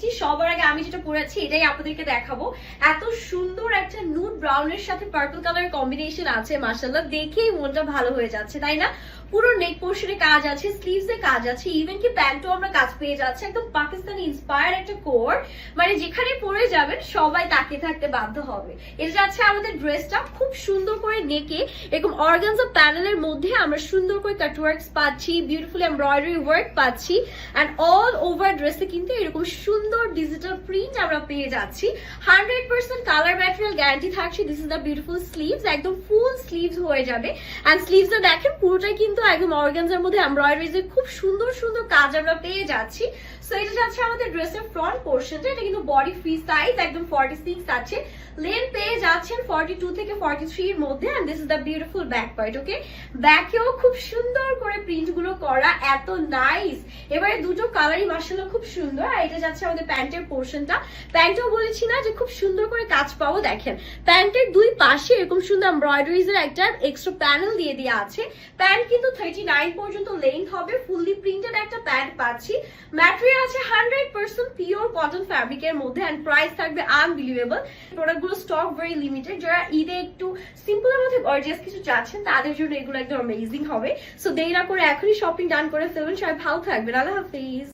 সবার আগে আমি যেটা পরেছি এটাই আপনাদেরকে দেখাবো। এত সুন্দর একটা নুড ব্রাউনের সাথে পার্পল কালার কম্বিনেশন আছে, মাশাআল্লাহ দেখেই মনটা ভালো হয়ে যাচ্ছে, তাই না? পুরো নেক পোর্শনে কাজ আছে, স্লিভস এ কাজ আছে, ইভেন কি প্যান্টও আমরা কাজ পেয়ে যাচ্ছে। একদম পাকিস্তানি ইন্সপায়ার্ড একটা কোর, মানে যেখানে পরে যাবেন সবাই তাকিয়ে থাকতে বাধ্য হবে। এটা যাচ্ছে আমাদের ড্রেসটা খুব সুন্দর করে নেকে এরকম অর্গানজা প্যানেলের মধ্যে আমরা সুন্দর করে কাটওয়ার্কস পাচ্ছি, বিউটিফুল এমব্রয়ডারি ওয়ার্ক পাচ্ছি, অ্যান্ড অল ওভার ড্রেসে কিন্তু এরকম সুন্দর ডিজিটাল প্রিন্ট আমরা পেয়ে যাচ্ছি। 100% কালার ম্যাটেরিয়াল গ্যারান্টি থাকছে। This is the beautiful sleeves, একদম ফুল স্লিভস হয়ে যাবে। অ্যান্ড স্লিভসটা দেখেন পুরোটাই কিন্তু একদম অর্গানজার মধ্যে এমব্রয়ডারিজের খুব সুন্দর সুন্দর কাজ আমরা পেয়ে যাচ্ছি। সো এটা যাচ্ছে আমাদের ড্রেসের ফ্রন্ট পোর্শনটা। এটা কিন্তু বডি ফ্রি সাইজ, একদম 46 আছে। লেন্থ পেয়ে যাচ্ছেন 42 থেকে 43 এর মধ্যে। And this is the beautiful back part. Okay, ব্যাকেও খুব সুন্দর করে প্রিন্ট গুলো করা, এত নাইস। এবারে দুটো কালারই মাশাআল্লাহ খুব সুন্দর। আর এটা যাচ্ছে আমাদের প্যান্টের পোর্শনটা। প্যান্টও বলেছি না যে খুব সুন্দর করে কাজ পাবো। দেখেন প্যান্টের দুই পাশে এরকম সুন্দর এমব্রয়ডারিজ এর একটা এক্সট্রা প্যানেল দিয়ে দেওয়া আছে। প্যান্ট কিন্তু 39 পর্যন্ত লেন্থ হবে। ফুললি প্রিন্টেড একটা প্যান্ট পাচ্ছি। ম্যাটেরিয়াল আছে 100% পিওর কটন ফ্যাব্রিকের মধ্যে। এন্ড প্রাইস থাকবে আনবিলিভেবল। প্রোডাক্টগুলো স্টক ভেরি লিমিটেড। যারা ঈদে একটু সিম্পলের মধ্যে গর্জিয়াস কিছু চাচ্ছেন তাদের জন্য এগুলো একদম অ্যামেজিং হবে। সো দেরি না করে এখনই শপিং ডান করে ফেলুন। সবাই ভালো থাকবেন। আল্লাহ হাফিজ।